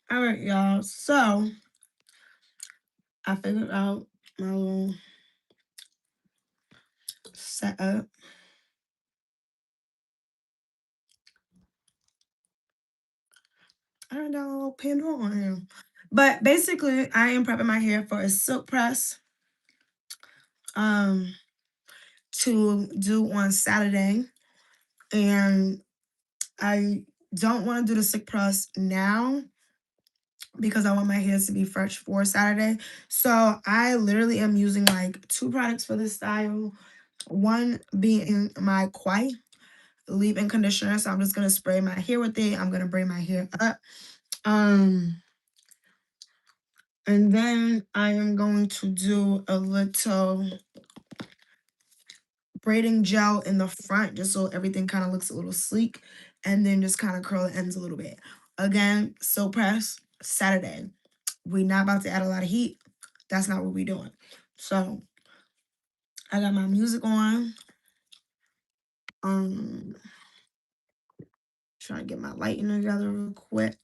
All right, y'all. So I figured out my little setup. I got a little Pandora on here. But basically, I am prepping my hair for a silk press um to do on Saturday. And I don't want to do the silk press now because I want my hair to be fresh for Saturday. So I literally am using like 2 products for this style. One being my QUAI leave-in conditioner. So I'm just gonna spray my hair with it. I'm gonna braid my hair up. And then I am going to do a little braiding gel in the front just so everything kind of looks a little sleek, and then just kind of curl the ends a little bit. Again, silk press Saturday. We're not about to add a lot of heat. That's not what we're doing. So I got my music on. Trying to get my lighting together real quick.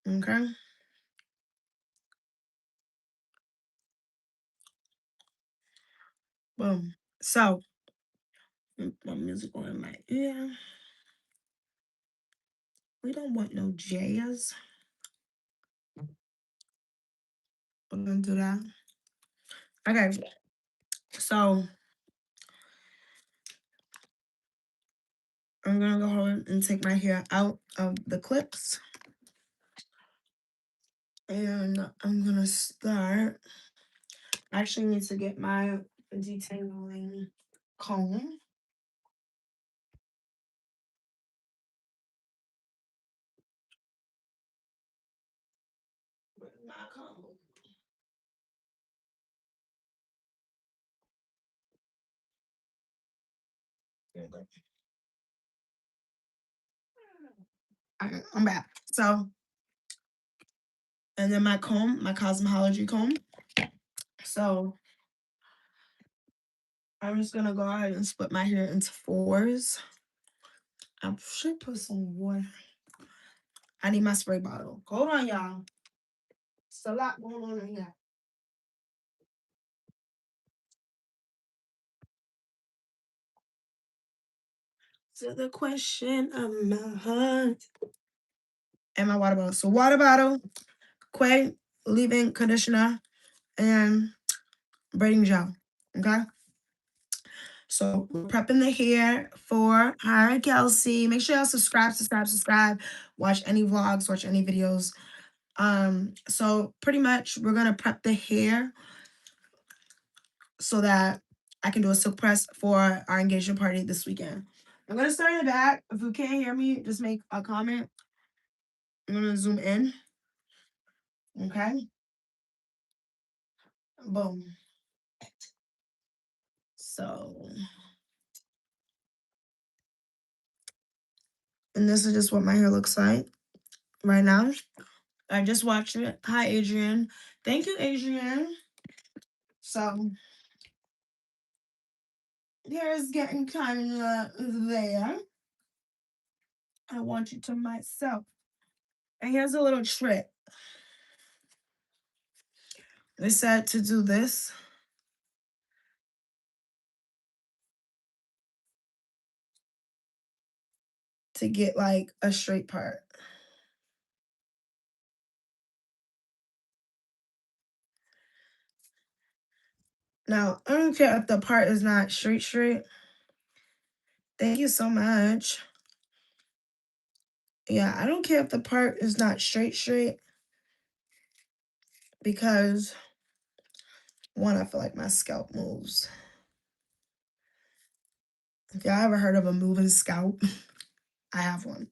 Okay. Boom. So my music on in my ear. We don't want no jazz. We're gonna do that. Okay. So I'm gonna go ahead and take my hair out of the clips. And I'm gonna start. I actually need to get my detangling comb. Where's my comb? There we go. Alright, I'm back. So, and then my comb, my cosmology comb. So I'm just gonna go ahead and split my hair into 4s. I should put some water. I need my spray bottle. Hold on, y'all. It's a lot going on in here. To the question of my heart. And my water bottle. So water bottle, QUAI, leave-in conditioner, and braiding gel. Okay. So we're prepping the hair for Hi Kelsey. Make sure y'all subscribe. Watch any vlogs, watch any videos. So pretty much we're gonna prep the hair so that I can do a silk press for our engagement party this weekend. I'm gonna start in the back. If you can't hear me, just make a comment. I'm gonna zoom in. Okay. Boom. So, and this is just what my hair looks like right now. I just watched it. Hi, Adrian. Thank you, Adrian. So, hair is getting kind of there. I want you to myself. And here's a little trick. They said to do this. To get like a straight part. Now, I don't care if the part is not straight. Thank you so much. Yeah, I don't care if the part is not straight. Because, one, I feel like my scalp moves. If y'all ever heard of a moving scalp, I have one.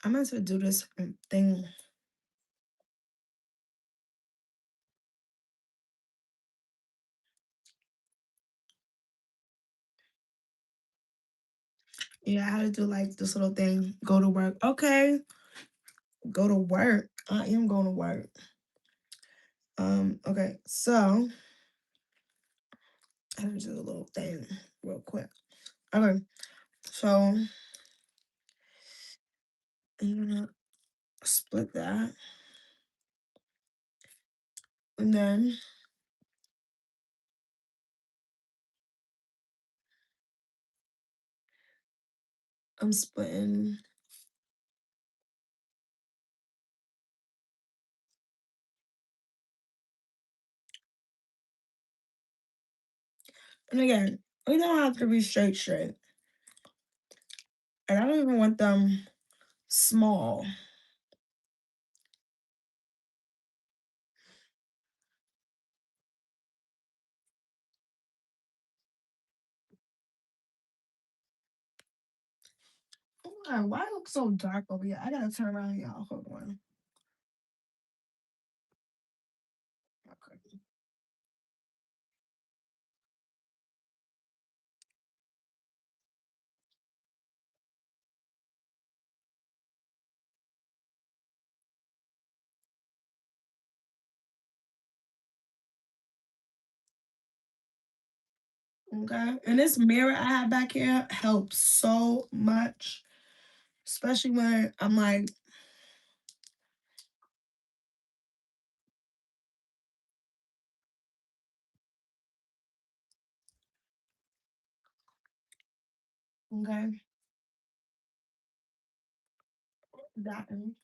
I meant to do this thing. Yeah, I had to do like this little thing. Go to work. Okay. Go to work. I am going to work. Okay, so I have to do a little thing real quick. Okay, so I'm gonna split that. And then I'm splitting and again, we don't have to be straight. And I don't even want them small. Oh my, why it look so dark over here? I gotta turn around, y'all. Hold on. Okay. Okay. And this mirror I have back here helps so much. Especially when I'm like, okay, that one.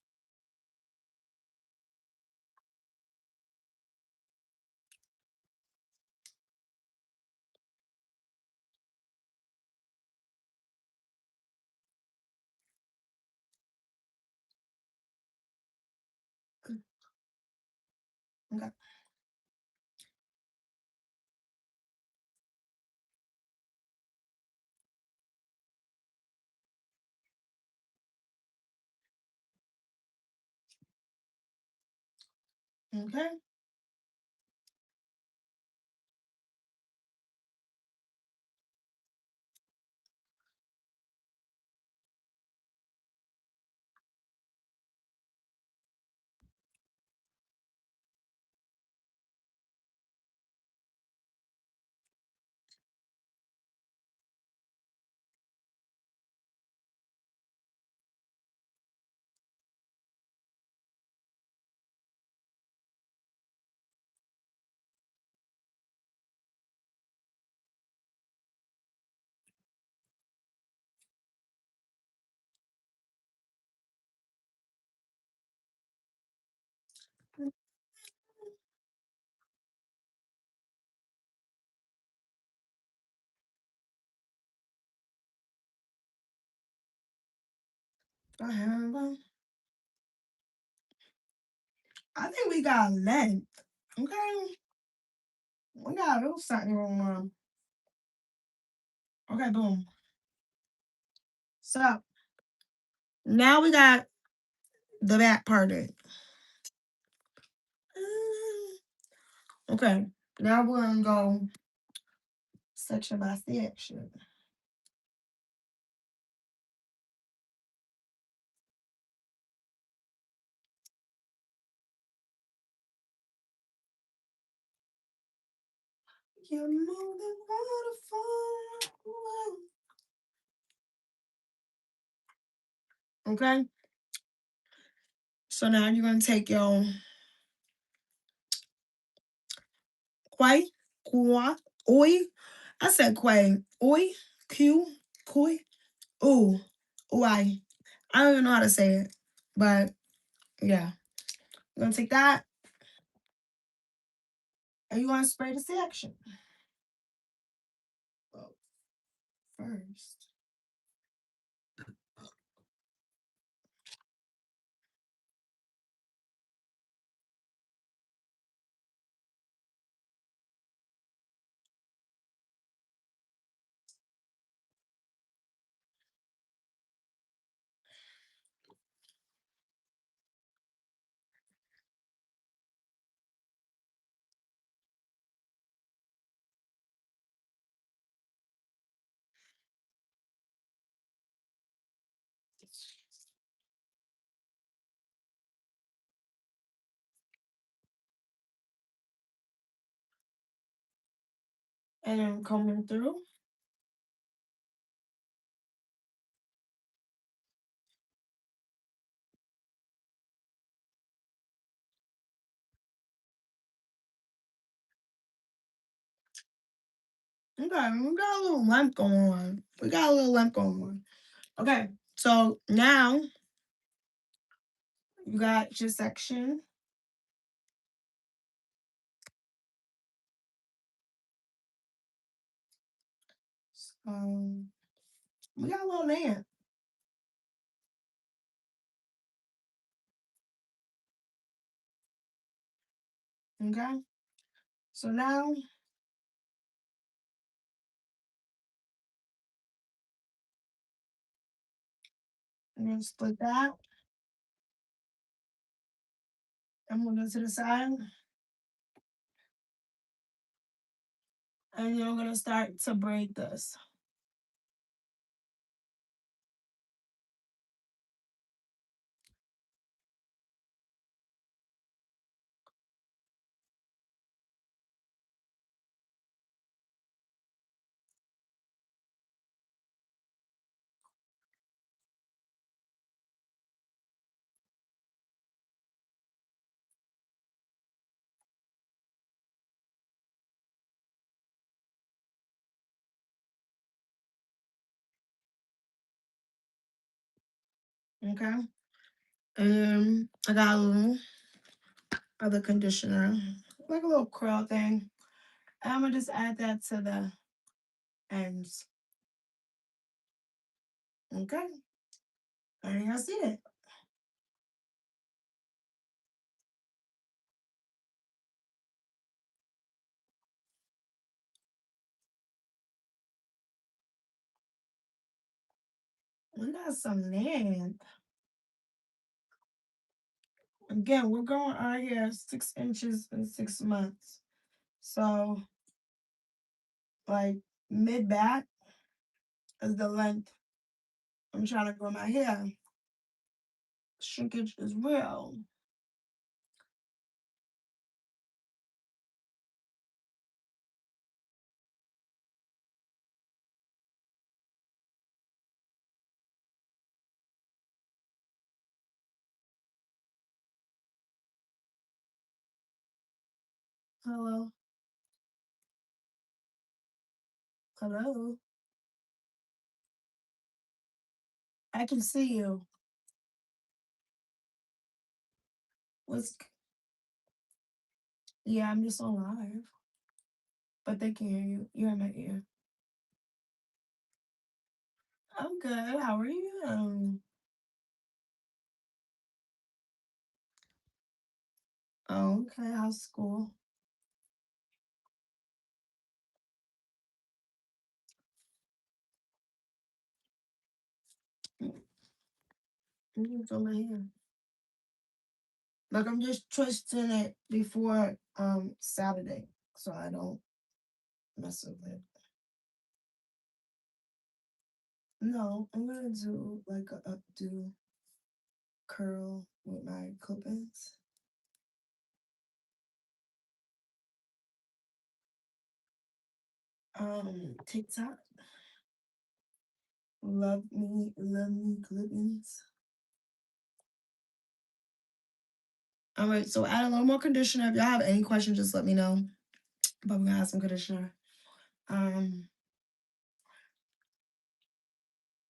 Okay. Okay. I have one. I think we got length. Okay. We got a little something going on. Okay, boom. So now we got the back part of it. Okay. Now we're gonna go section by section. You're more than waterfall. Okay. So now you're gonna take your QUAI, QUAI, oi. I said QUAI, oi, Q, QUAI, ooh, OI. I don't even know how to say it, but yeah. You're gonna take that and you're gonna spray the section. Well, first. And then combing through. Okay, we got a little lamp going on. We got a little lamp going on. Okay, so now you got your section. We got a little lamp. Okay, so now I'm gonna split that. I'm gonna go to the side. And then I'm gonna start to braid this. Okay. And I got a little other conditioner, like a little curl thing. And I'm gonna just add that to the ends. Okay. And you'll see it. We got some length. Again, we're going out here 6 inches in 6 months. So, like, mid back is the length I'm trying to grow my hair. Shrinkage is real. Hello. Hello. I can see you. What's Yeah, I'm just on live. But they can hear you. You're in my ear. I'm good. How are you? Oh, okay. How's school? You can feel my hair. Like I'm just twisting it before Saturday, so I don't mess with it. No, I'm gonna do like a updo curl with my clip-ins. TikTok. Love me clip-ins. All right, so add a little more conditioner. If y'all have any questions, just let me know. But we're gonna add some conditioner. Can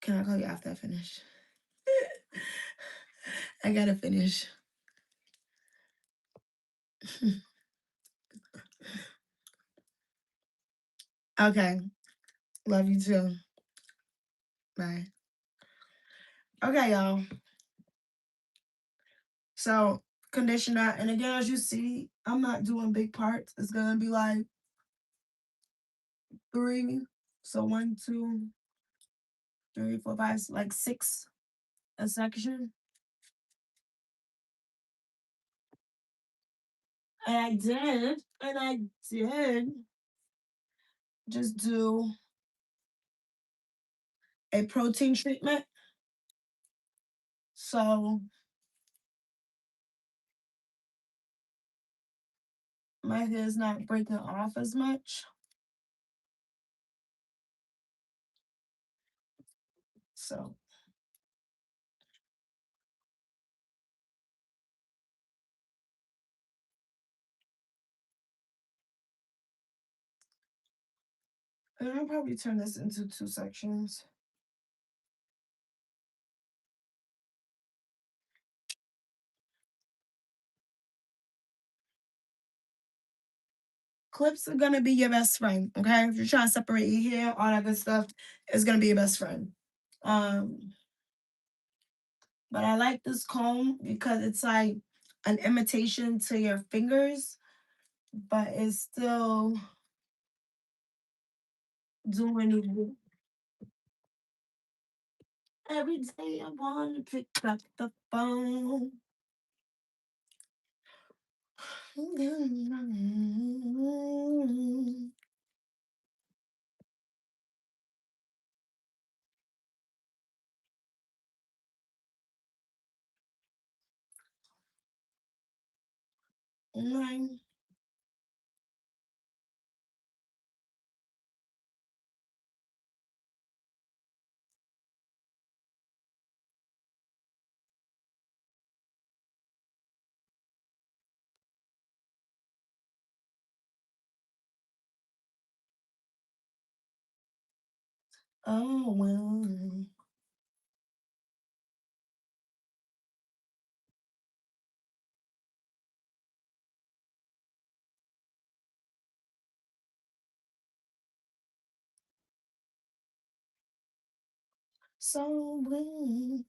I call you after I finish? I gotta finish. Okay. Love you too. Bye. Okay, y'all. So conditioner, and again, as you see, I'm not doing big parts. It's gonna be like 3. So 1, 2, 3, 4, 5, like 6 a section. And I did just do a protein treatment. So my hair is not breaking off as much. So and I'll probably turn this into 2 sections. Clips are gonna be your best friend, okay? If you're trying to separate your hair, all that good stuff, it's gonna be your best friend. But I like this comb because it's like an imitation to your fingers, but it's still doing it. Every day I wanna pick up the phone. Oh well. So well.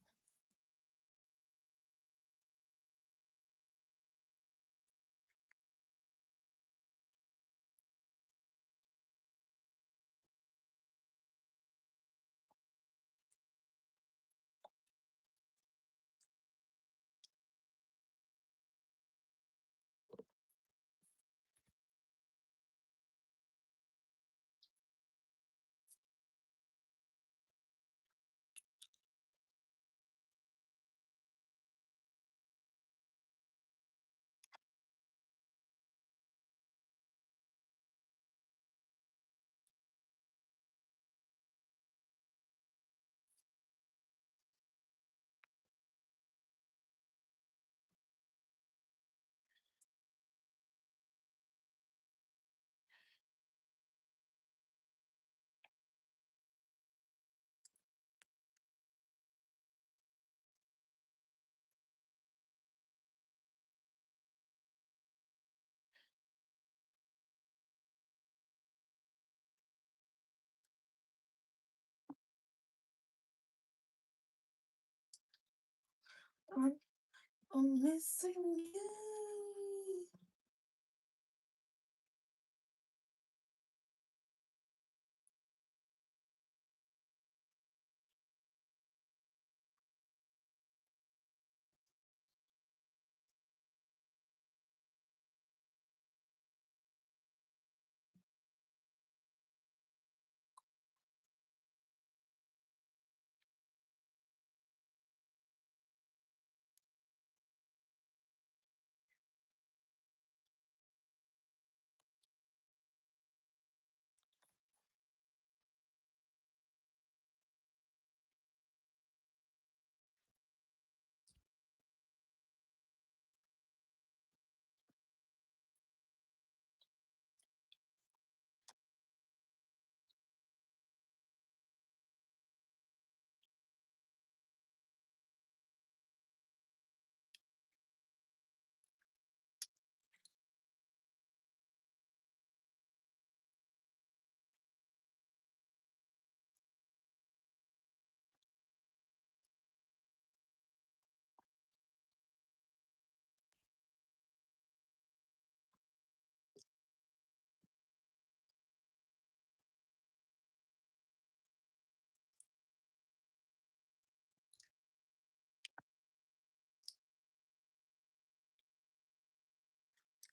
I'm missing you.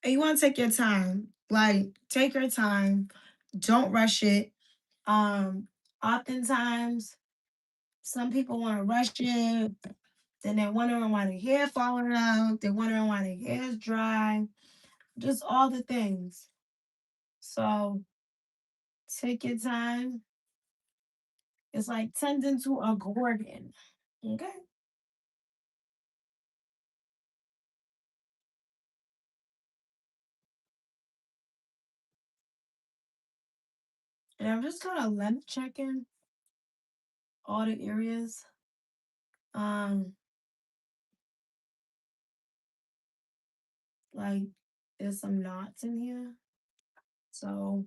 And you want to take your time. Like, take your time. Don't rush it. Oftentimes, some people want to rush it. Then they're wondering why their hair falling out. They're wondering why their hair is dry. Just all the things. So take your time It's like tending to a Gorgon. Okay. And I'm just kind of length checking all the areas. Like there's some knots in here. So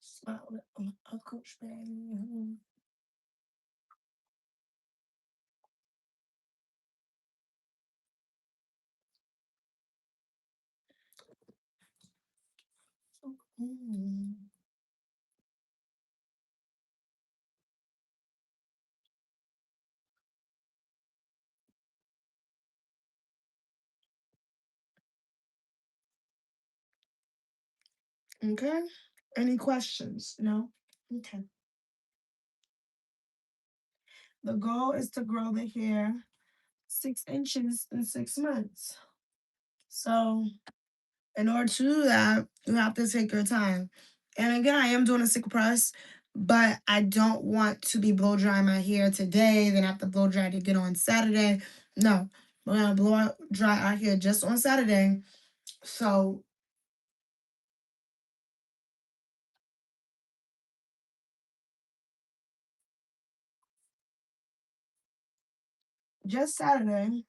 smile a coach bag. Okay. Any questions? No? Okay. The goal is to grow the hair 6 inches in 6 months. So, in order to do that, you have to take your time. And again, I am doing a sickle press, but I don't want to be blow drying my hair today, then have to blow dry it again on Saturday. No, we're gonna blow dry our hair just on Saturday. So, just Saturday.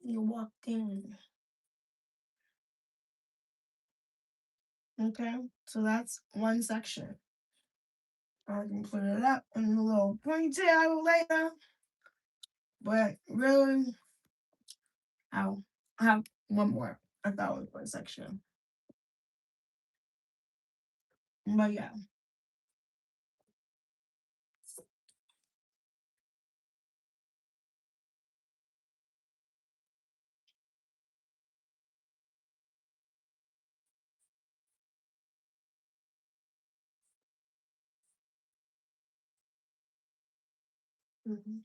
You walked in. Okay, so that's one section. I can put it up in a little ponytail later, but really, I'll have one more. I thought it was one section, but yeah. Mhm.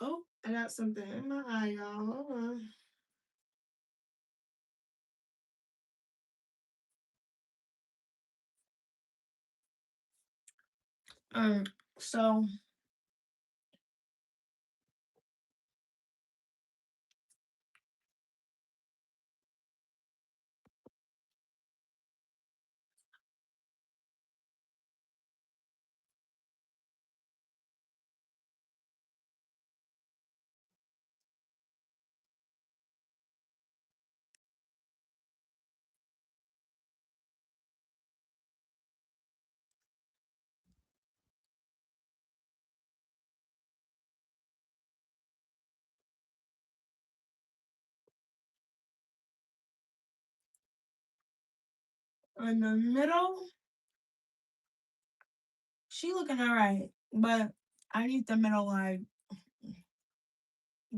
Oh, I got something in my eye, y'all. Hold on. So In the middle, she looking alright, but I need the middle like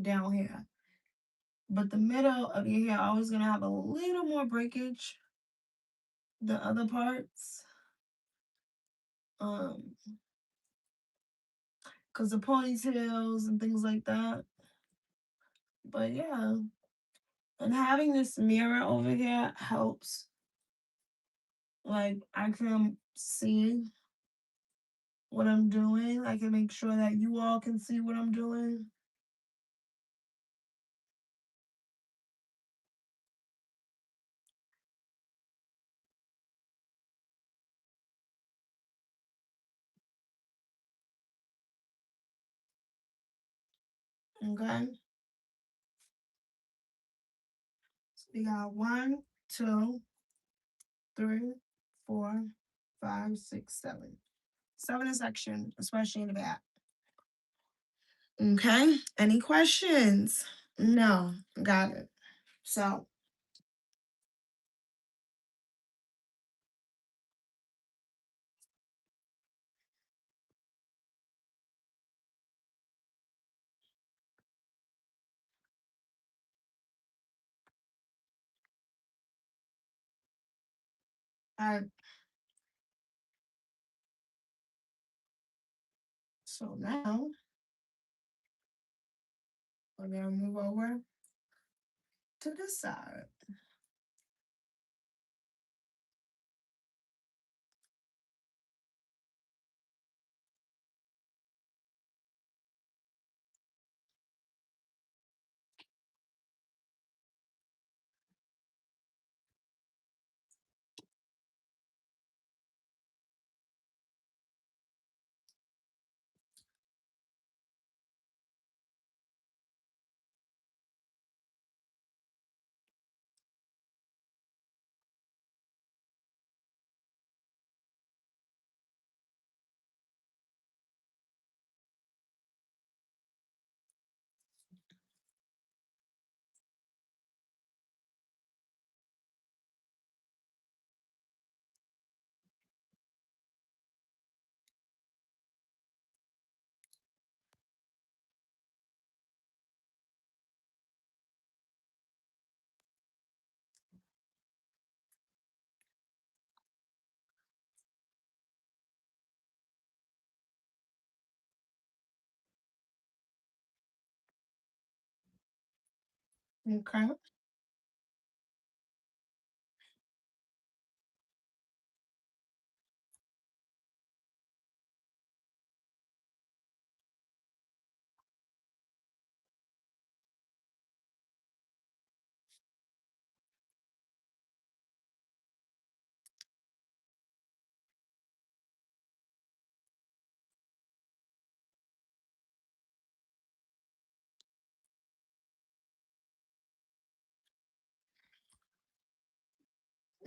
down here. But the middle of your hair always gonna have a little more breakage than other parts. Cause the ponytails and things like that. But yeah. And having this mirror over here helps. Like I can see what I'm doing. I can make sure that you all can see what I'm doing. Okay. So we got 1, 2, 3, 4, 5, 6, 7. 7 section, especially in the back. Okay. Any questions? No. Got it. So I so now we're gonna move over to this side. Okay.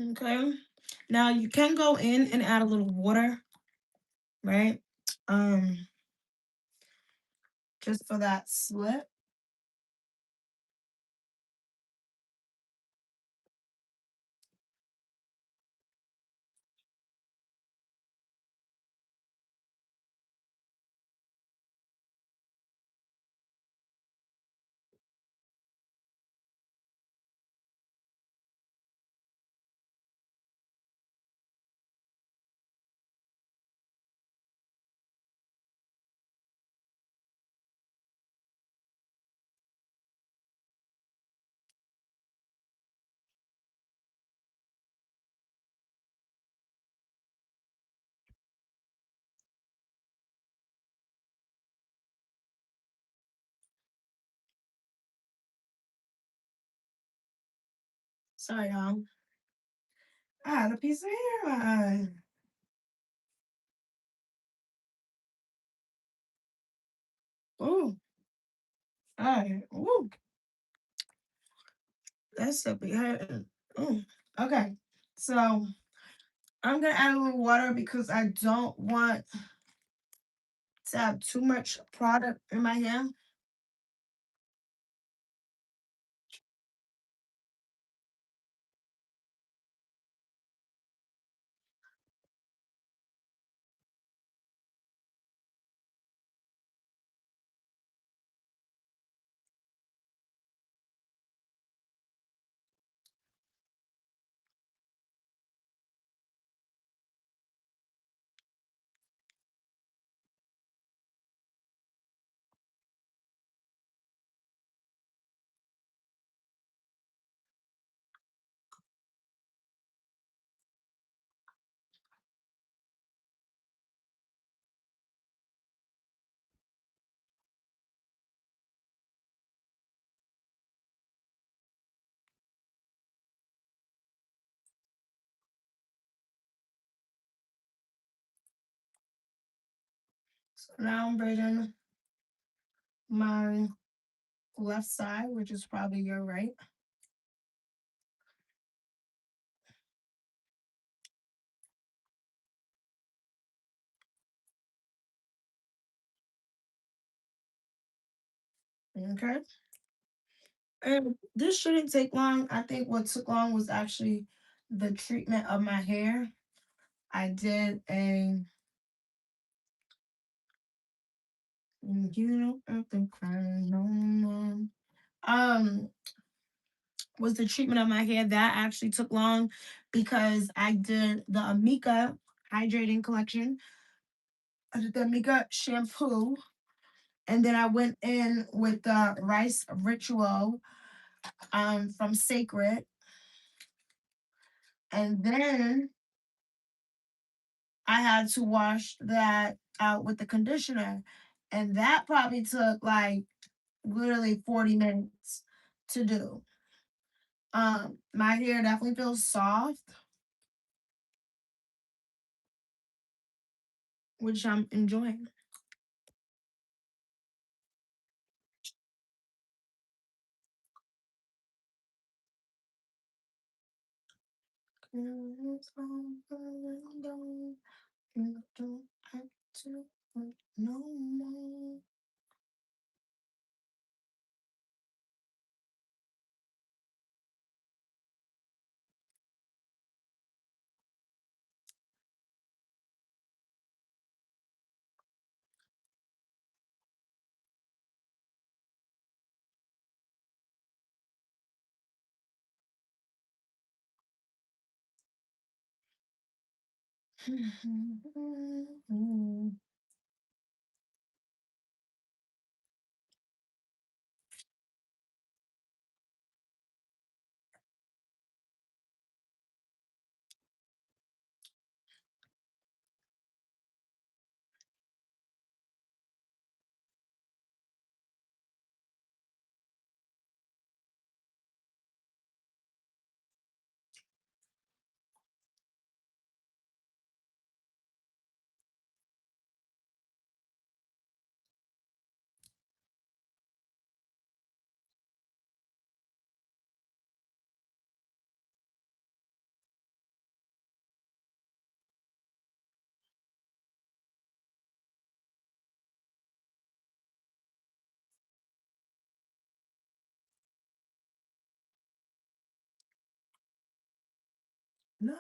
Okay. Now you can go in and add a little water, right? Um, just for that slip. Sorry, y'all. I had a piece of hair in my eye. Ooh. All right. Ooh. That should be hurting. Ooh. Okay. So I'm gonna add a little water because I don't want to have too much product in my hair. So now I'm braiding my left side, which is probably your right. Okay. And this shouldn't take long. I think what took long was actually the treatment of my hair. I did a you don't have to cry no more. Um, was the treatment of my hair that actually took long because I did the Amika hydrating collection. I did the Amika shampoo, and then I went in with the rice ritual from Sacred, and then I had to wash that out with the conditioner, and that probably took like literally 40 minutes to do. My hair definitely feels soft, which I'm enjoying. You don't have to work no more. No.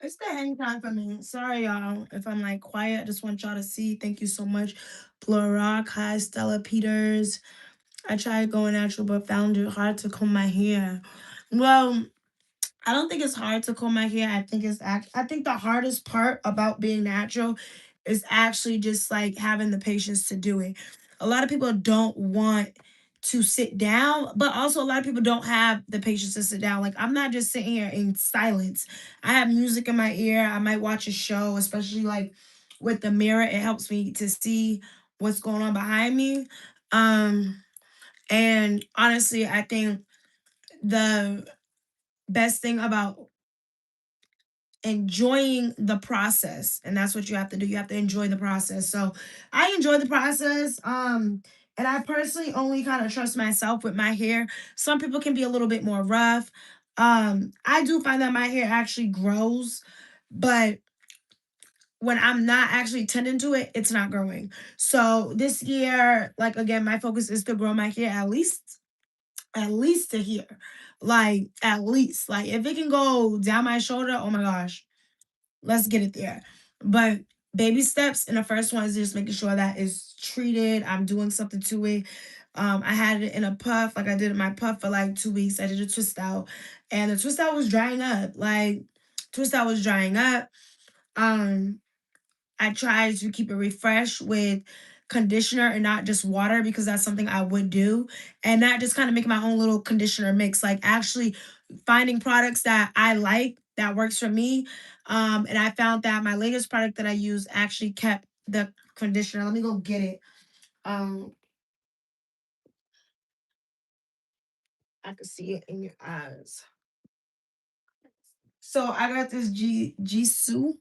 It's the hang time for me. Sorry, y'all, if I'm like quiet. I just want y'all to see. Thank you so much. Rock. Hi, Stella Peters. I tried going natural, but found it hard to comb my hair. Well, I don't think it's hard to comb my hair. I think the hardest part about being natural is actually just like having the patience to do it. A lot of people don't want to sit down, but also a lot of people don't have the patience to sit down. Like I'm not just sitting here in silence. I have music in my ear. I might watch a show, especially like with the mirror. It helps me to see what's going on behind me. Um and honestly, I think the best thing about enjoying the process, and that's what you have to do. You have to enjoy the process. So I enjoy the process. And I personally only kind of trust myself with my hair. Some people can be a little bit more rough. I do find that my hair actually grows, but when I'm not actually tending to it, it's not growing. So this year, like again, my focus is to grow my hair at least to here. Like at least. Like if it can go down my shoulder, oh my gosh, let's get it there. But baby steps, and the first one is just making sure that it's treated. I'm doing something to it. I had it in a puff, like I did in my puff for like 2 weeks. I did a twist out, and the twist out was drying up. Like twist out was drying up. Um, I try to keep it refreshed with conditioner and not just water because that's something I would do. And not just kind of making my own little conditioner mix, like actually finding products that I like that works for me. And I found that my latest product that I use actually kept the conditioner. Let me go get it. Um, I can see it in your eyes. So I got this Jisoo.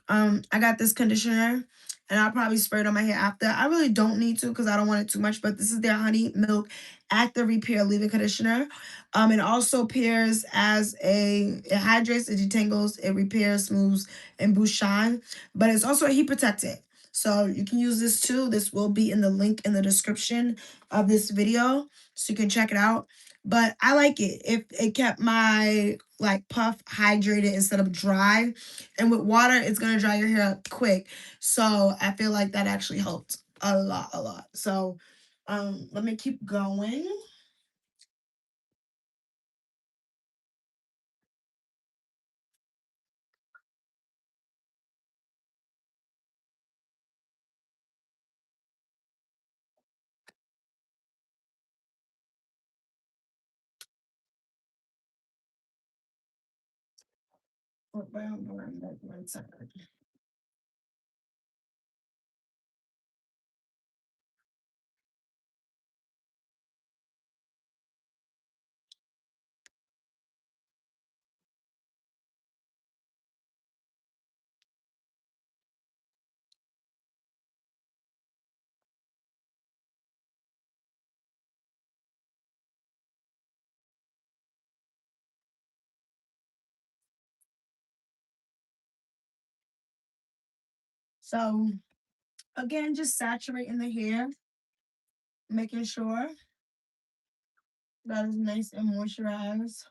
I got this conditioner and I'll probably spray it on my hair after. I really don't need to because I don't want it too much, but this is their honey milk active repair leave-in conditioner. It also pairs as it hydrates, it detangles, it repairs, smooths, and boosts shine, but it's also a heat protectant. So you can use this too. This will be in the link in the description of this video, so you can check it out. But I like it. It kept my like puff hydrated instead of dry, and with water, it's gonna dry your hair up quick. So I feel like that actually helped a lot, a lot. So let me keep going. One second. So again, just saturating the hair, making sure that is nice and moisturized.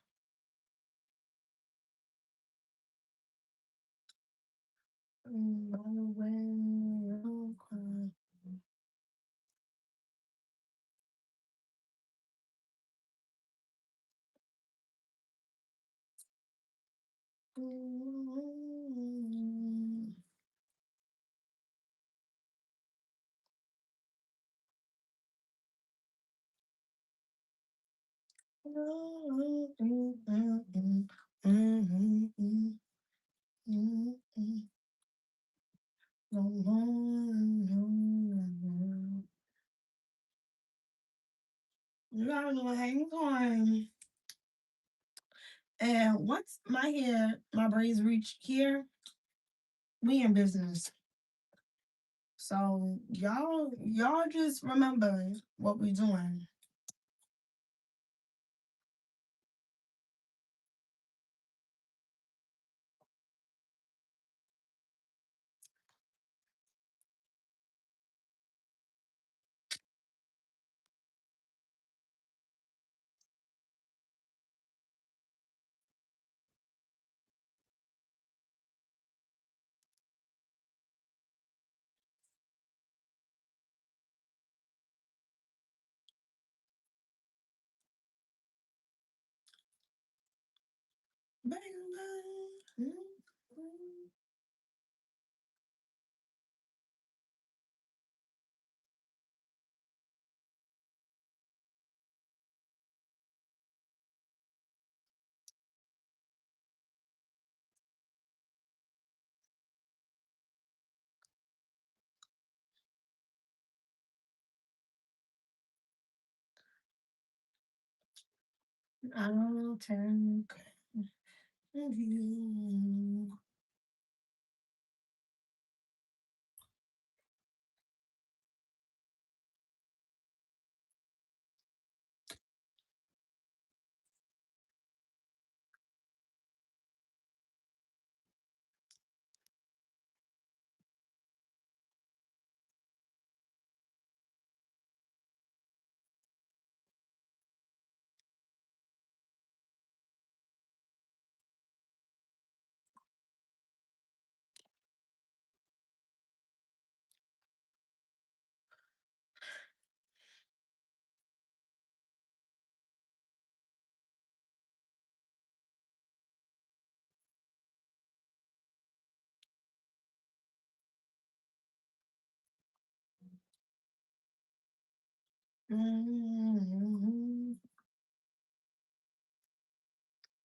You gotta know hang time. And once my braids reach here, we in business. So y'all just remember what we're doing. I'll take you.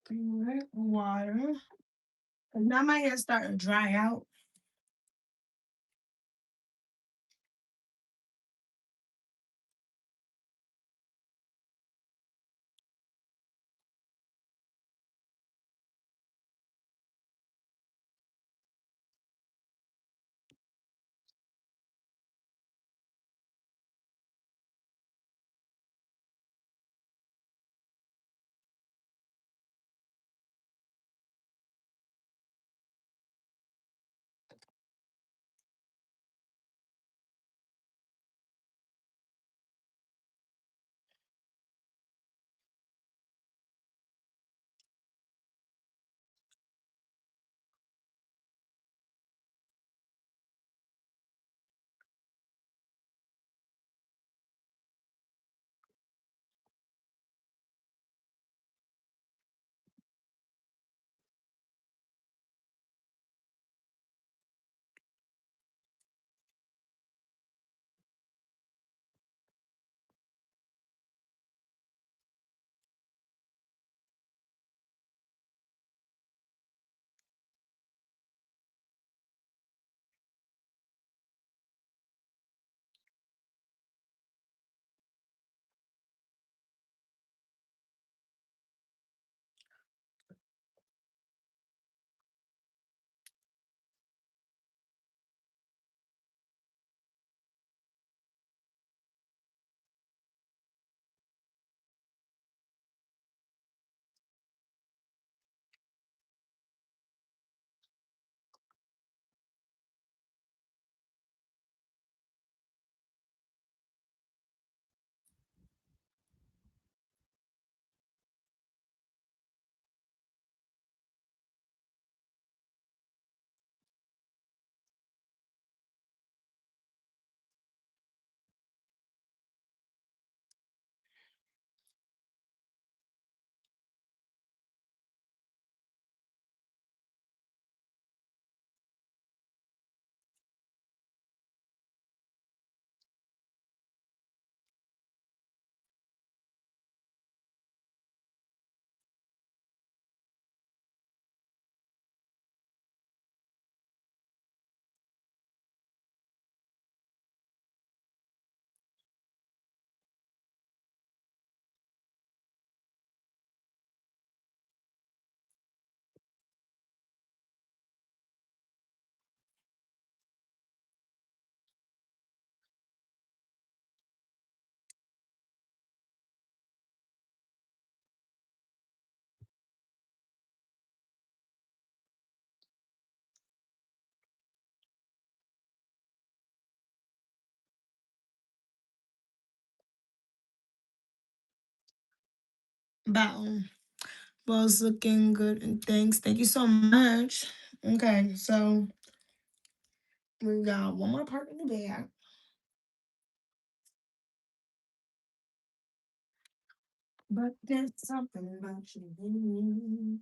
Drink water. Now my hair's starting to dry out. Bow. Well, it's looking good and thanks. Thank you so much. Okay, so we got one more part in the bag. But there's something about you.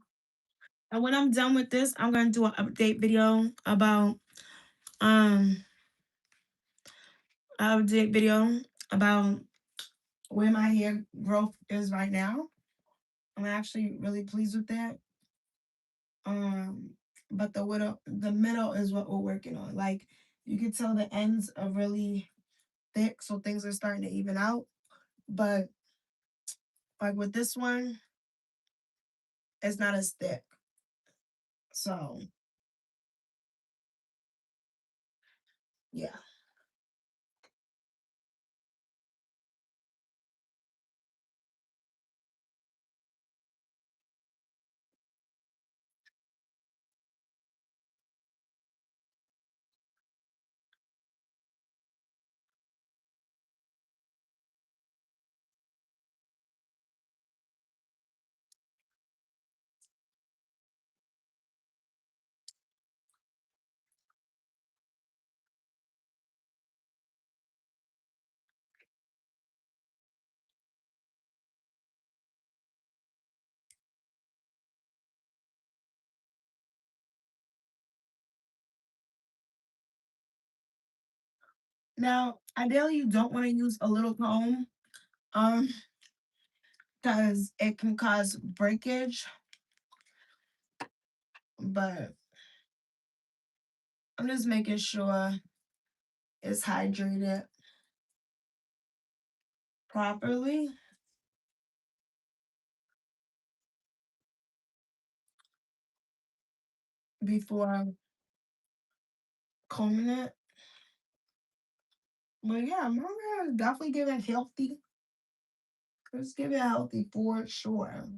And when I'm done with this, I'm gonna do an update video about um update video about where my hair growth is right now. I'm actually really pleased with that. Um, but the middle is what we're working on. Like you can tell the ends are really thick, so things are starting to even out. But like with this one, It's not as thick. So, yeah. Now, ideally, you don't want to use a little comb, um, because it can cause breakage. But I'm just making sure it's hydrated properly before combing it. But yeah, my hair is definitely giving healthy. Let's give it healthy for sure.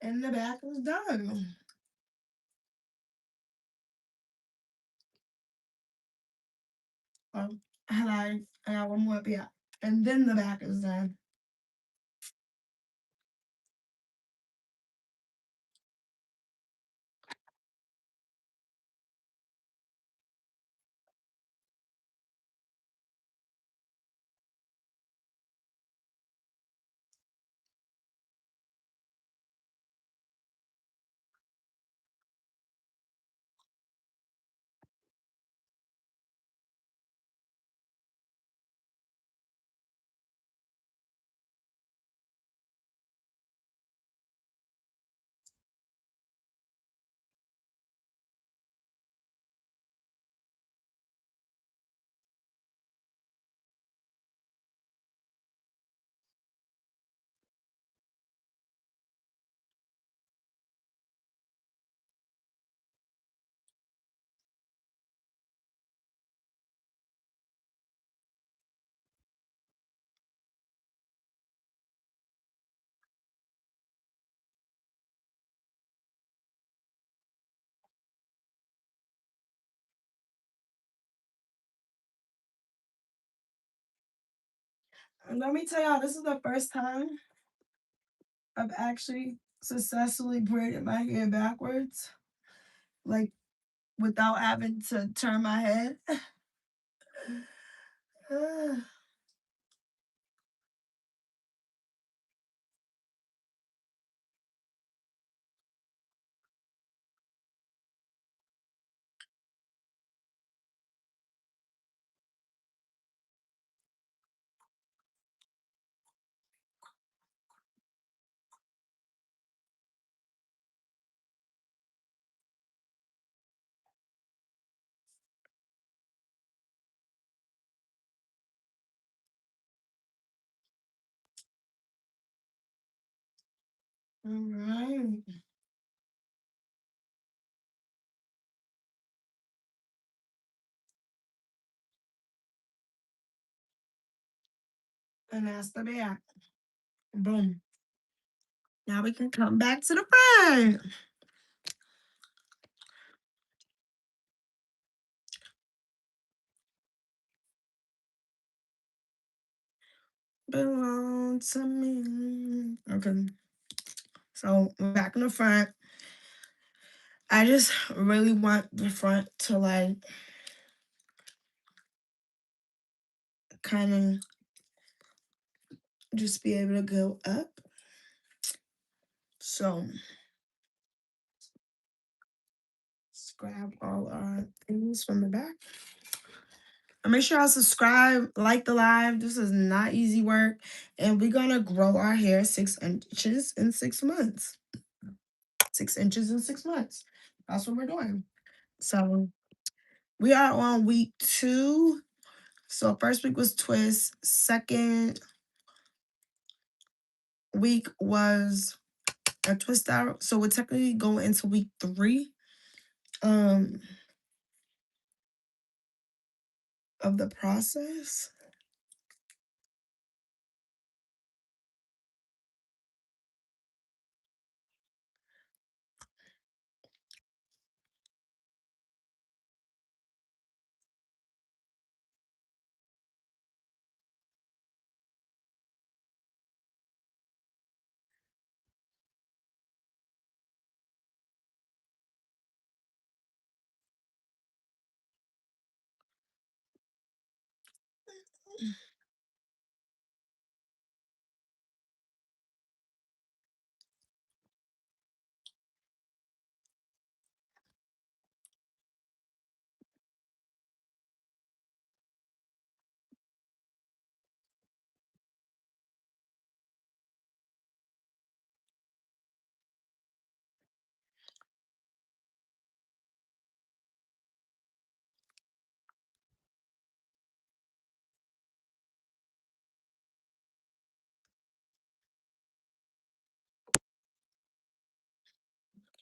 And the back is done. And I got one more up here. And then the back is done. And let me tell y'all, this is the first time I've actually successfully braided my hair backwards, like without having to turn my head. All right. And that's the back. Boom. Now we can come back to the front. belong to me. Okay. So back in the front. I just really want the front to like kind of just be able to go up. So let's grab all our things from the back. And make sure y'all subscribe, like the live. This is not easy work. And we're gonna grow our hair 6 inches in 6 months. 6 inches in 6 months. That's what we're doing. So we are on week 2. So first week was twist. Second week was a twist out. So we're technically going into week 3 of the process.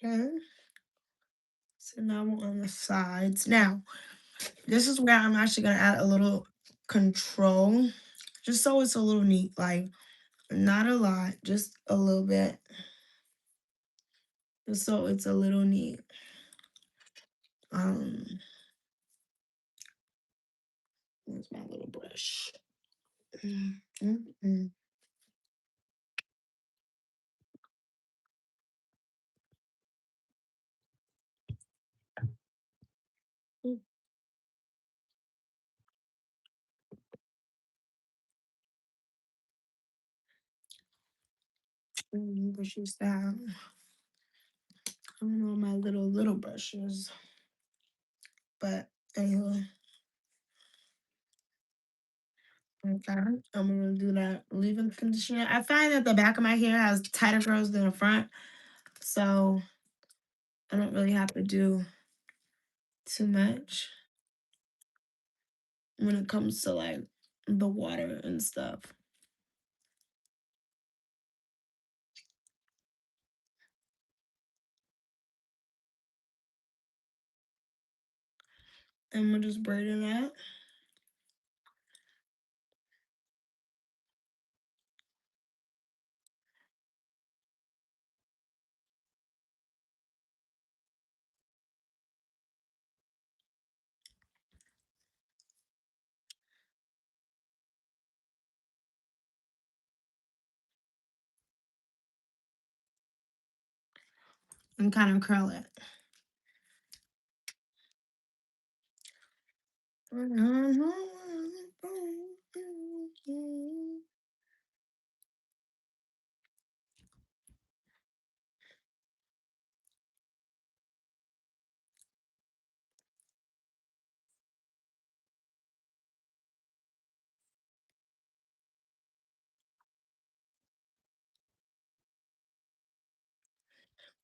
Okay. So now we're on the sides. Now, this is where I'm actually gonna add a little control, just so it's a little neat. Like not a lot, just a little bit, just so it's a little neat. Um, where's my little brush? Mm, mm, mm. Mm, brushes down. I don't know my little brushes, but anyway. Okay, I'm gonna do that leave-in conditioner. I find that the back of my hair has tighter curls than the front, so I don't really have to do too much when it comes to like the water and stuff. And we're just braiding that. And kind of curl it.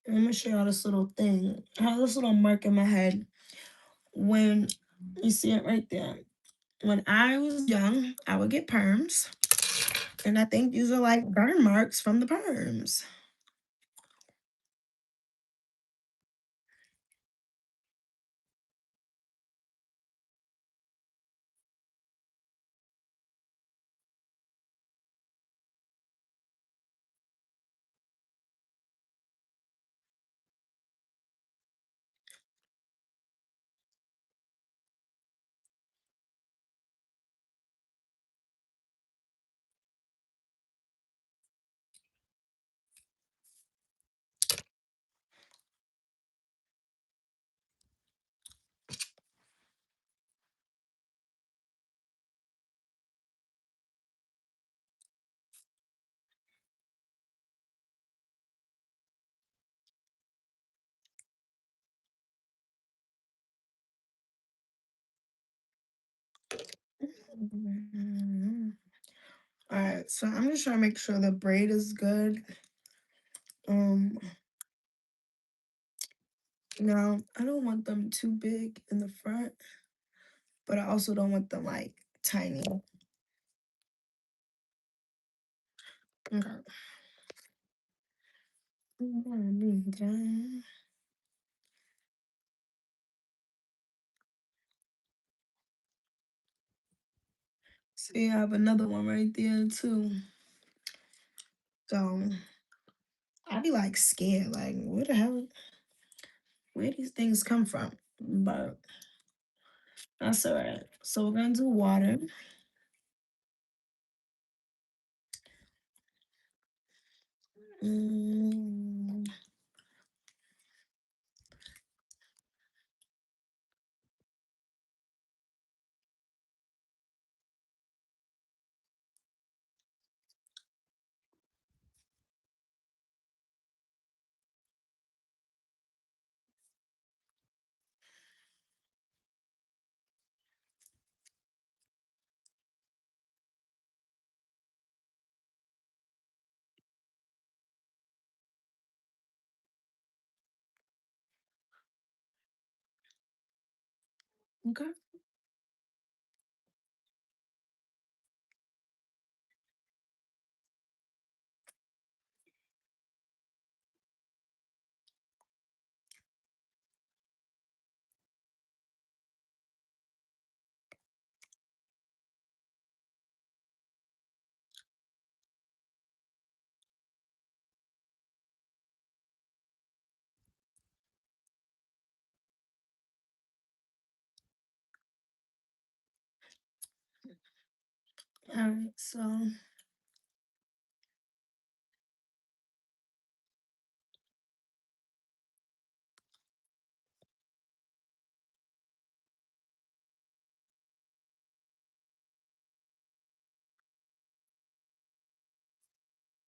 I'm gonna show y'all this little thing. I have this little mark in my head. When you see it right there. When I was young, I would get perms. And I think these are like burn marks from the perms. All right, so I'm just trying to make sure the braid is good. Now I don't want them too big in the front, but I also don't want them like tiny. Okay. See, I have another one right there too. So I'd be like scared, like where the hell, where these things come from? But that's all right. So we're gonna do water. Mm, okay. All right, so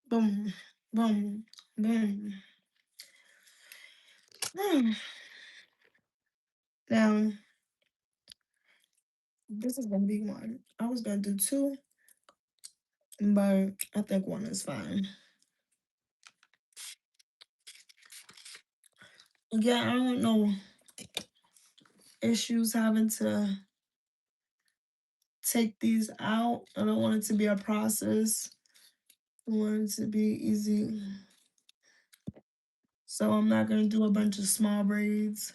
boom, boom, boom. Now this is gonna be one. I was gonna do two, but I think one is fine. Yeah, I don't want no issues having to take these out. I don't want it to be a process. I want it to be easy. So I'm not gonna do a bunch of small braids.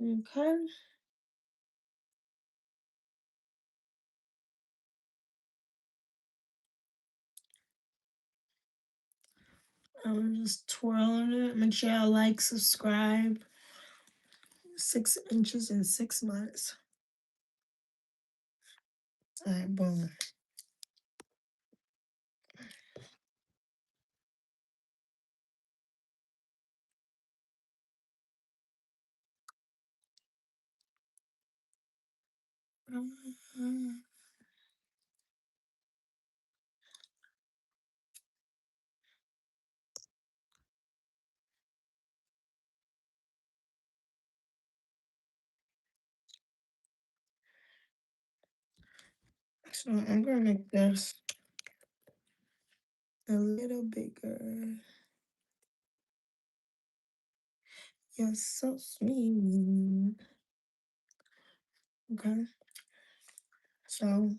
Okay. I'm just twirling it. Make sure y'all like, subscribe. 6 inches in 6 months. All right, boom. So I'm gonna make this a little bigger. You're so sweet. Okay. So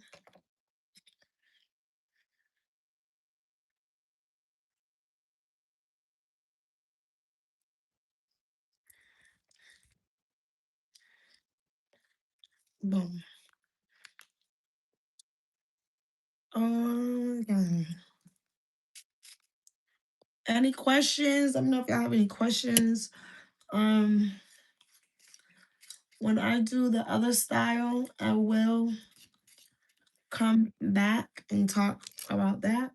boom. Yeah. Any questions? Let me know if y'all have any questions. When I do the other style, I will come back and talk about that.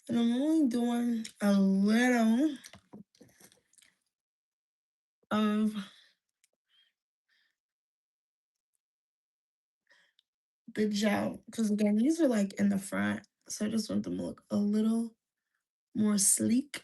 And I'm only doing a little of the gel because again, these are like in the front, so I just want them to look a little more sleek.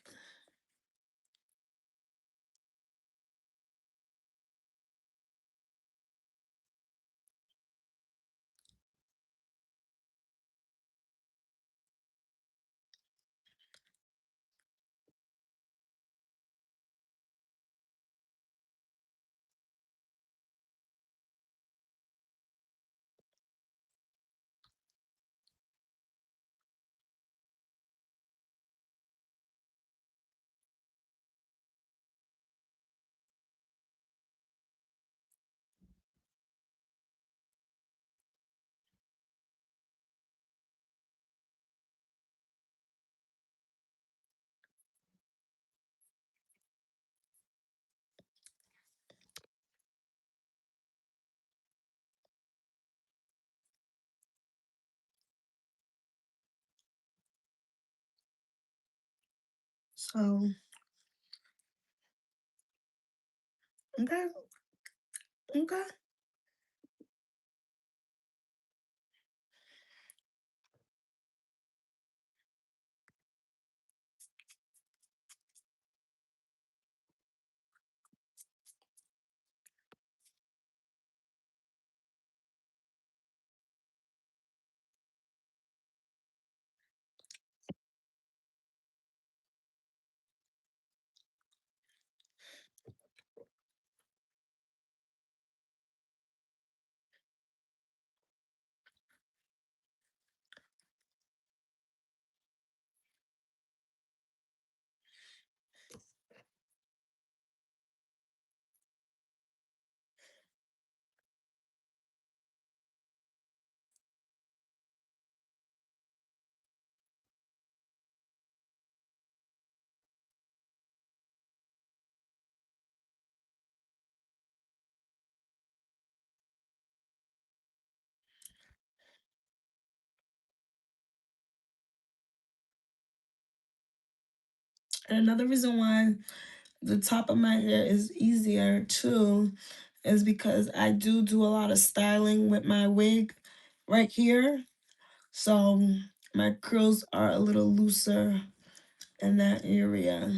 So okay, okay. And another reason why the top of my hair is easier too is because I do a lot of styling with my wig right here. So my curls are a little looser in that area.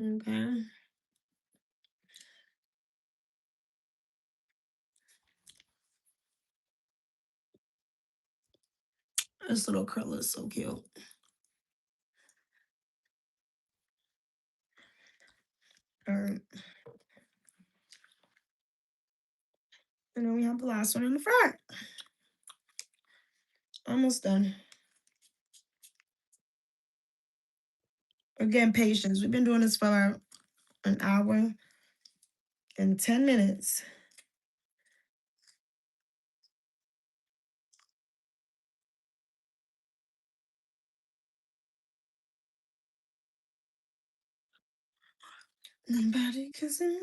Okay. This little curl is so cute. All right. And then we have the last one in the front. Almost done. Again, patience. We've been doing this for an hour and 10 minutes. Nobody kissing.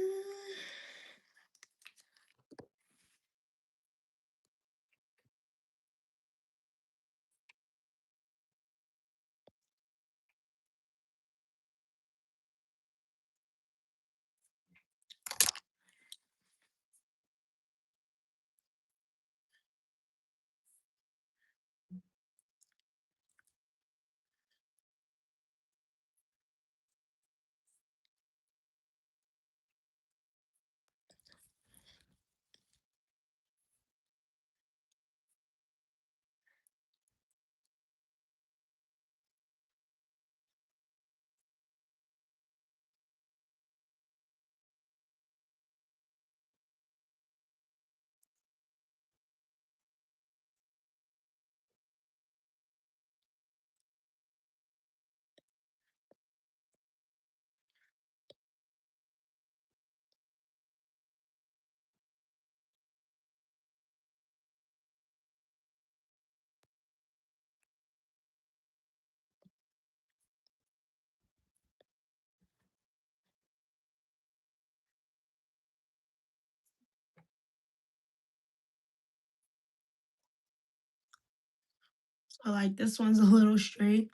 So like this one's a little straight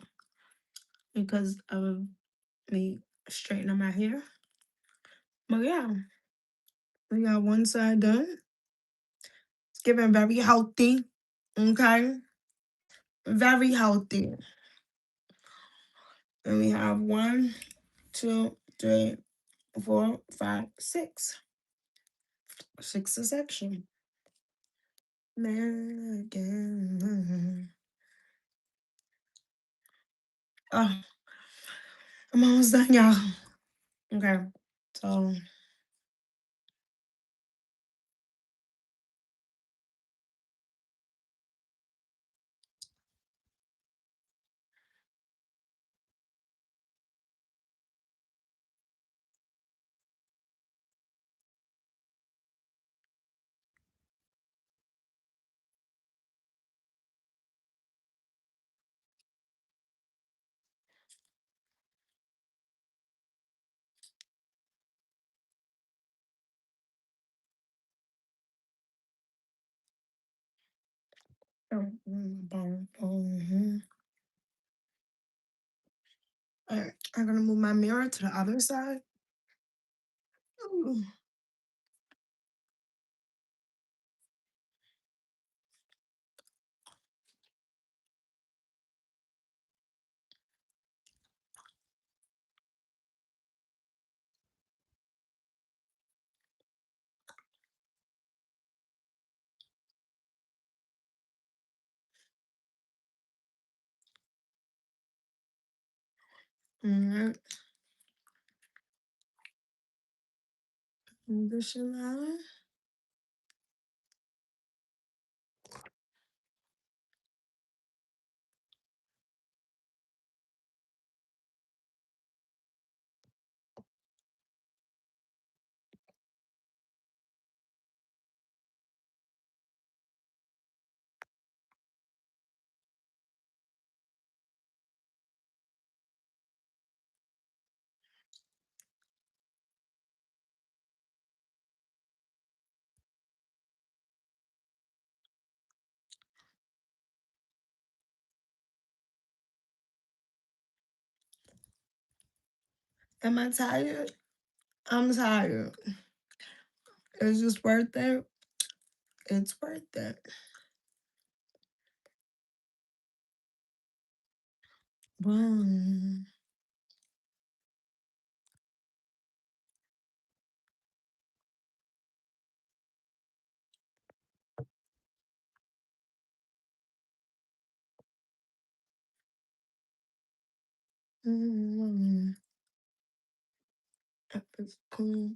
because of me straightening my hair. But yeah, we got one side done. It's giving very healthy. Okay. Very healthy. And we have 1, 2, 3, 4, 5, 6. 6 is section. Man again. Oh, I'm almost done, y'all. Okay. So Alright, I'm gonna move my mirror to the other side. Ooh. Alright. Condition line. Am I tired? I'm tired. Is this worth it? It's worth it. Boom. Mm. It's cool.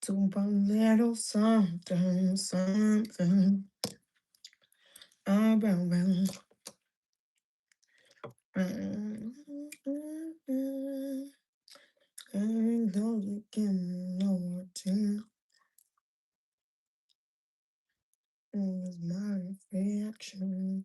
Do a little something, something. Around. I know you can know what to. It was my reaction.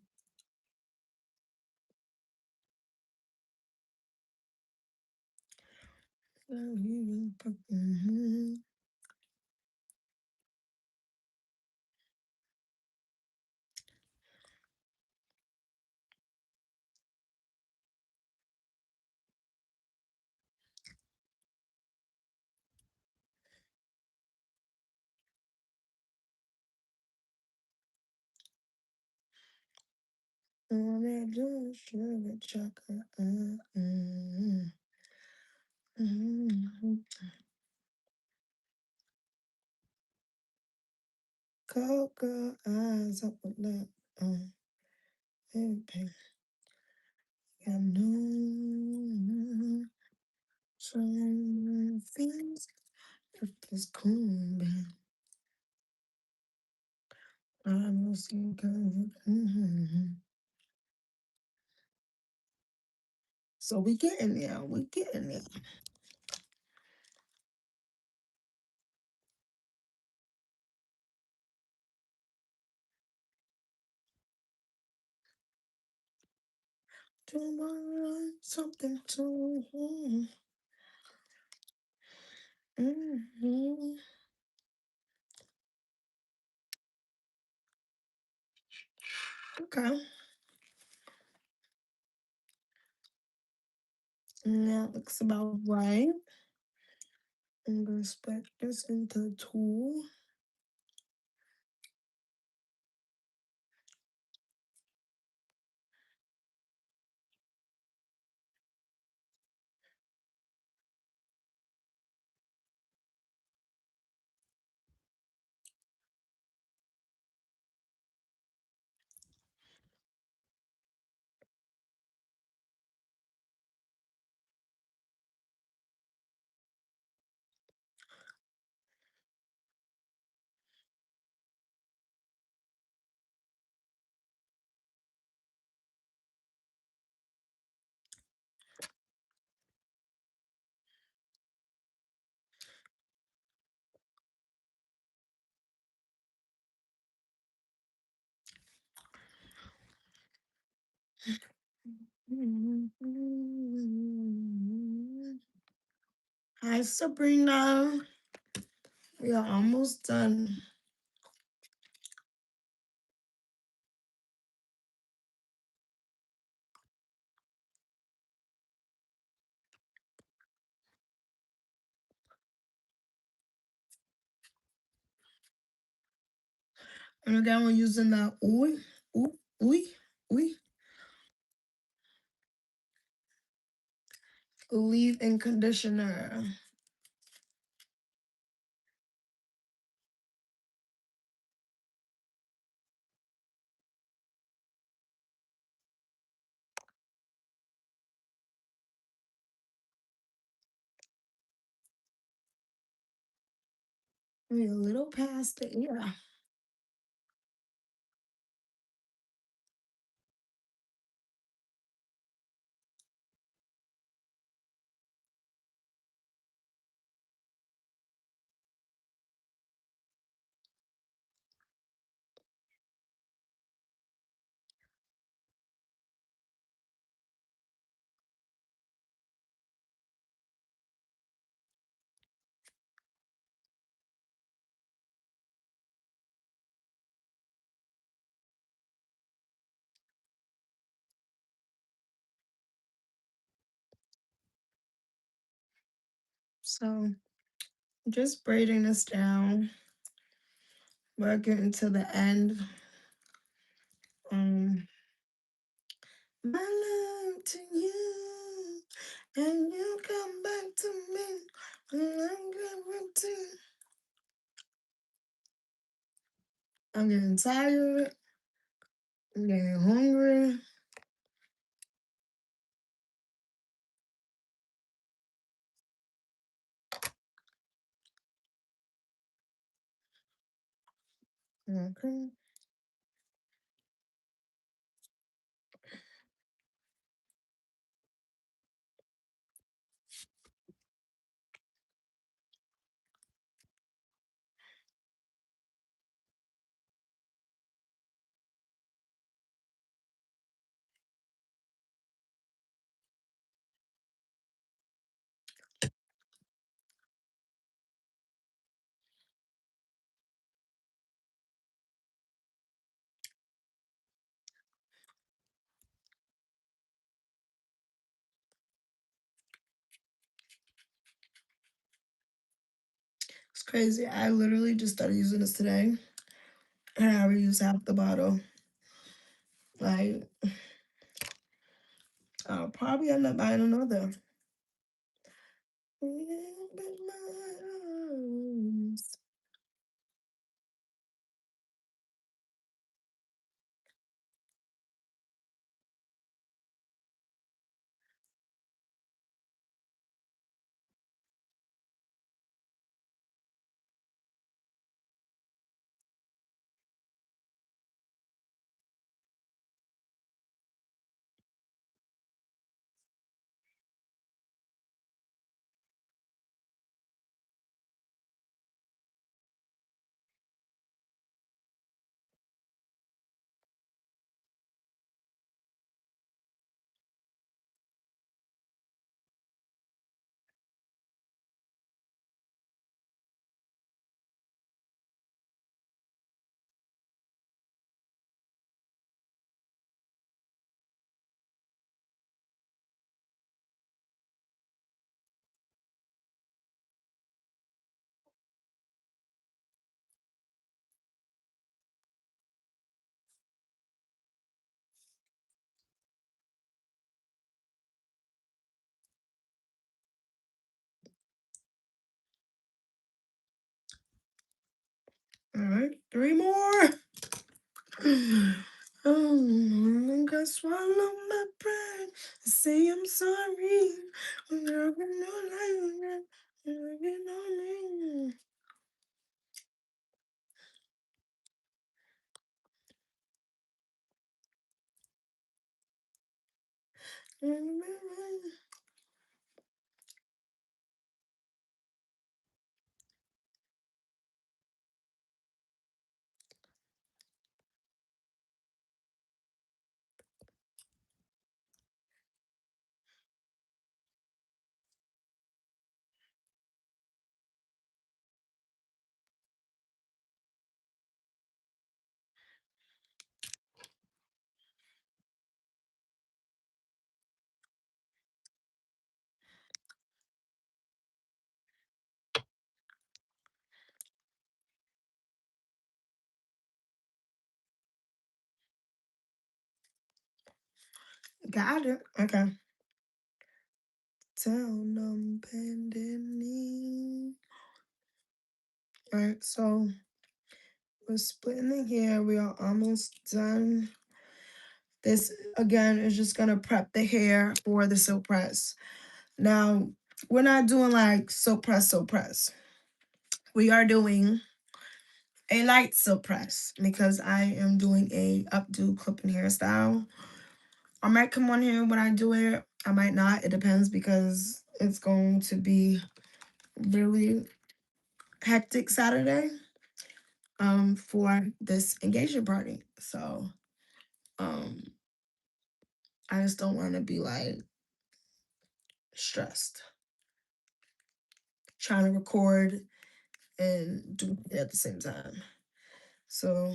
Cocoa eyes up with that. Everything. I know some things if this cool, man. I will see good. So we getting there. We getting there. Tomorrow, something to. Okay. That looks about right. I'm gonna split this into two. Hi, Sabrina. We are almost done. And again, we're using the leave-in conditioner. We're a little past it, yeah. So just braiding this down, working to the end. My love to you, and you come back to me, and I'm good to. I'm getting tired. I'm getting hungry. Okay. crazy. I literally just started using this today, and I already used half the bottle. Like, I'll probably end up buying another. All right, 3 more. I think I swallow my pride. Say I'm sorry. I'm never gonna lie. Got it. Okay. Down on bended knee. All right, so we're splitting the hair. We are almost done. This again is just gonna prep the hair for the silk press. Now, we're not doing like silk press. We are doing a light silk press because I am doing a updo clipping hairstyle. I might come on here when I do it. I might not. It depends because it's going to be really hectic Saturday for this engagement party. So I just don't want to be like stressed trying to record and do it at the same time. So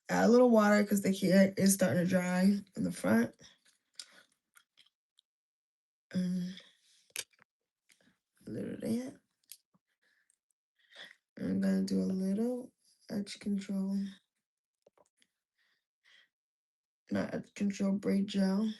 add a little water because the hair is starting to dry in the front. And a little there. I'm gonna do a little edge control. Not edge control, braid gel.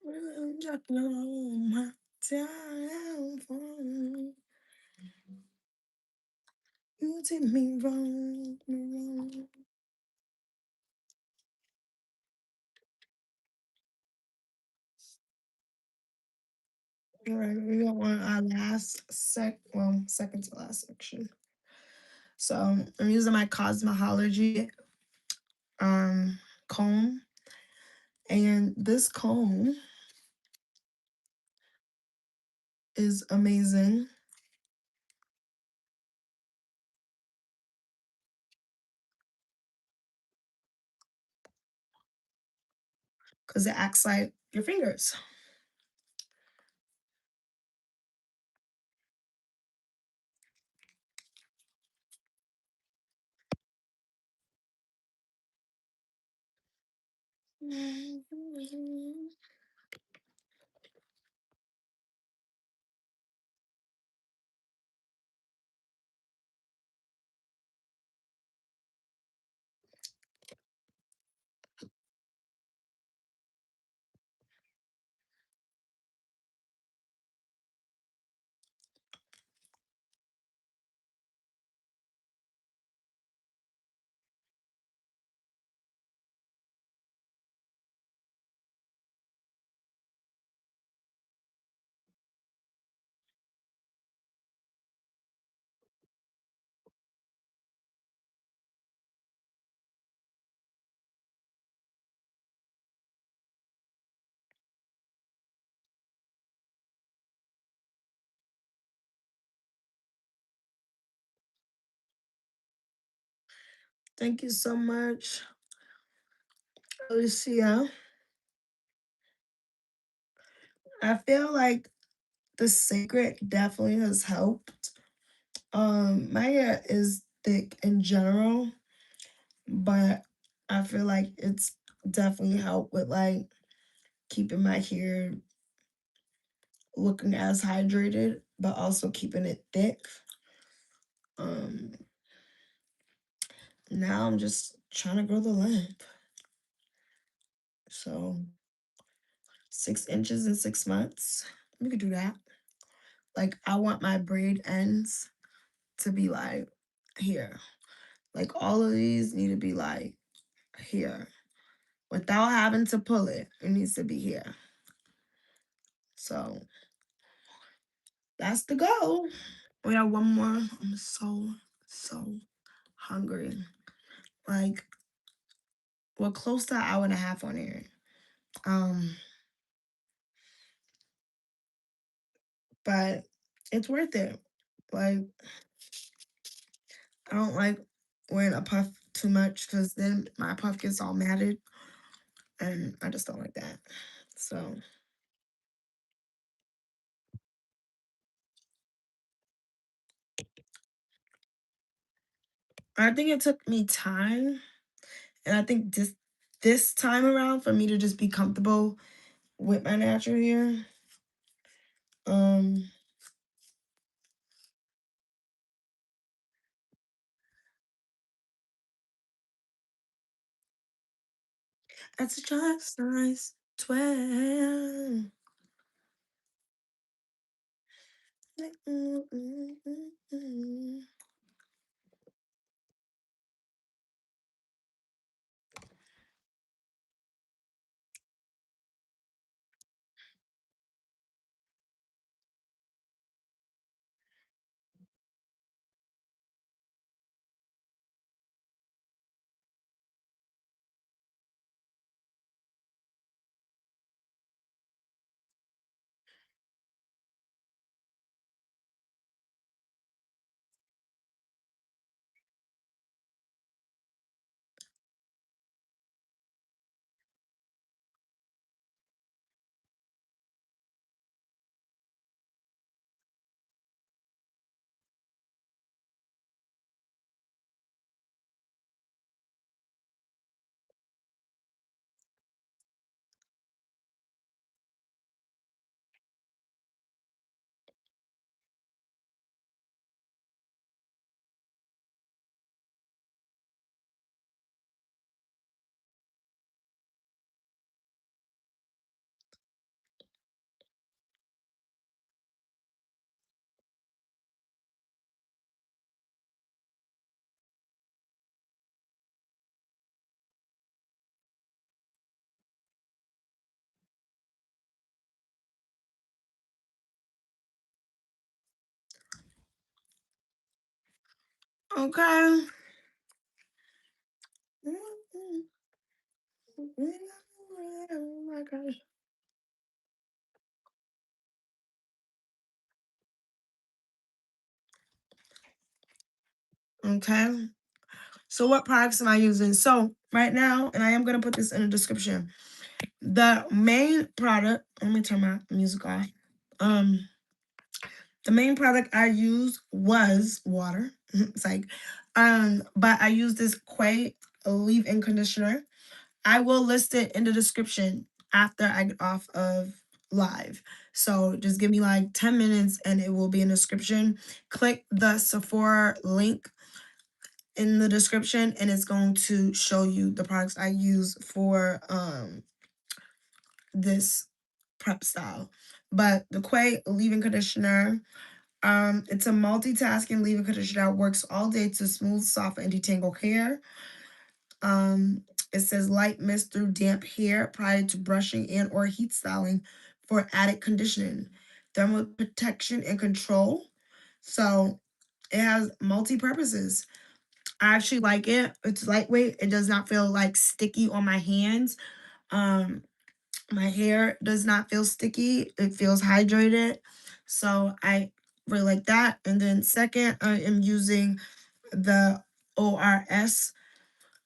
You take me wrong, wrong. All right, we got one our last second to last section. So I'm using my Cosmology comb, and this comb is amazing because it acts like your fingers. Thank you so much, Alicia. I feel like the Sacred definitely has helped. My hair is thick in general, but I feel like it's definitely helped with like keeping my hair looking as hydrated, but also keeping it thick. Um, Now I'm just trying to grow the length. So 6 inches in 6 months. We could do that. Like I want my braid ends to be like here. Like all of these need to be like here. Without having to pull it, it needs to be here. So that's the goal. We got one more. I'm so hungry. Like we're close to an hour and a half on here. Um, but it's worth it. Like I don't like wearing a puff too much because then my puff gets all matted, and I just don't like that. So I think it took me time, and I think this time around for me to just be comfortable with my natural hair. Um, that's just nice 12. Okay. Oh my gosh. Okay. So what products am I using? So right now, and I am gonna put this in the description. The main product, let me turn my music off. Um, the main product I used was water. It's like, but I used this QUAI leave-in conditioner. I will list it in the description after I get off of live. So just give me like 10 minutes and it will be in the description. Click the Sephora link in the description and it's going to show you the products I use for this prep style. But the QUAI leave-in conditioner, it's a multitasking leave-in conditioner that works all day to smooth, soft, and detangle hair. Um, it says light mist through damp hair prior to brushing and or heat styling for added conditioning, thermal protection and control. So it has multi-purposes. I actually like it. It's lightweight. It does not feel like sticky on my hands. Um, my hair does not feel sticky. It feels hydrated. So I really like that. And then second, I am using the ORS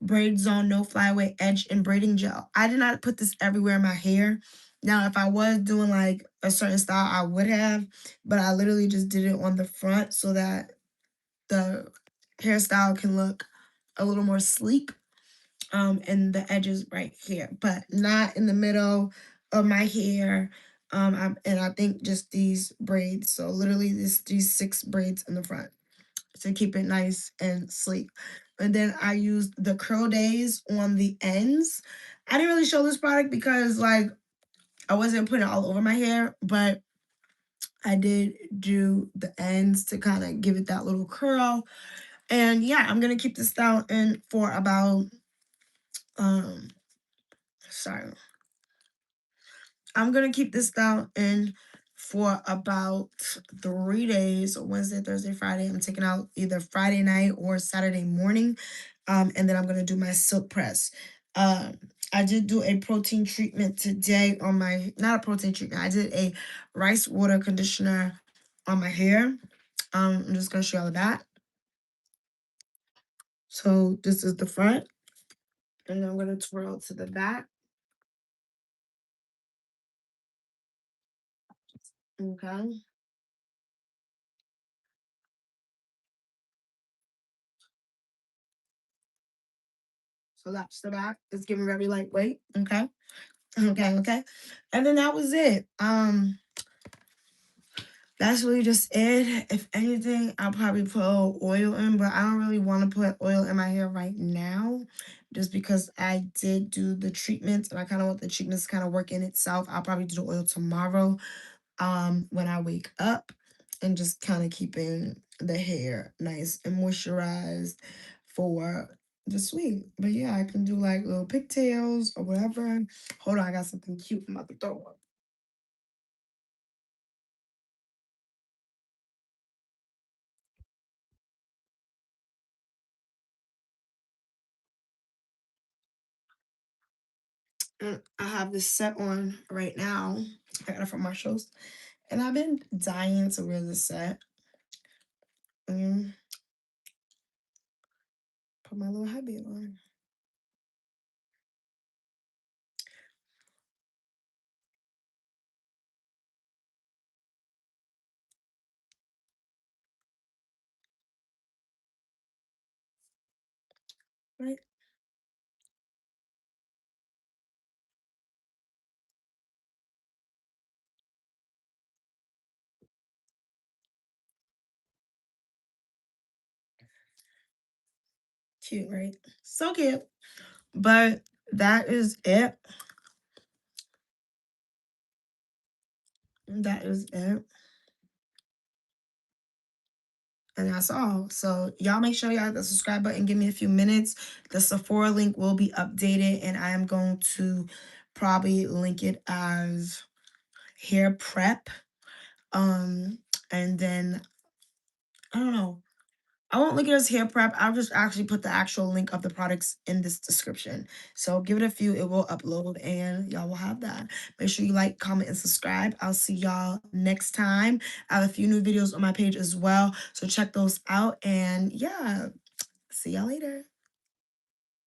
Braid Zone No Flyaway Edge and Braiding Gel. I did not put this everywhere in my hair. Now, if I was doing like a certain style, I would have, but I literally just did it on the front so that the hairstyle can look a little more sleek. And the edges right here, but not in the middle of my hair. And I think just these braids. So literally these 6 braids in the front to keep it nice and sleek. And then I used the curl days on the ends. I didn't really show this product because like I wasn't putting it all over my hair, but I did do the ends to kind of give it that little curl. And yeah, I'm gonna keep this style in for about um sorry. I'm gonna keep this style in for about 3 days, Wednesday, Thursday, Friday. I'm taking out either Friday night or Saturday morning. And then I'm gonna do my silk press. Um, I did do a protein treatment today on my, not a protein treatment, I did a rice water conditioner on my hair. I'm just gonna show you all that. So this is the front, and I'm gonna twirl to the back. Okay. So that's the back. It's giving very lightweight. Okay. Okay, okay. And then that was it. That's really just it. If anything, I'll probably put oil in, but I don't really want to put oil in my hair right now just because I did do the treatment and I kind of want the treatment to kind of work in itself. I'll probably do the oil tomorrow when I wake up and just kind of keeping the hair nice and moisturized for this week. But yeah, I can do like little pigtails or whatever. Hold on, I got something cute I'm about to throw up. I have this set on right now. I got it from Marshalls. And I've been dying to wear this set. Um, put my little headband on. Right? Cute, right? So cute. But that is it. That is it. And that's all. So y'all make sure y'all hit the subscribe button. Give me a few minutes. The Sephora link will be updated, and I am going to probably link it as hair prep. And then I don't know. I won't link it as hair prep. I'll just actually put the actual link of the products in this description. So give it a few, it will upload and y'all will have that. Make sure you like, comment, and subscribe. I'll see y'all next time. I have a few new videos on my page as well. So check those out. And yeah, see y'all later.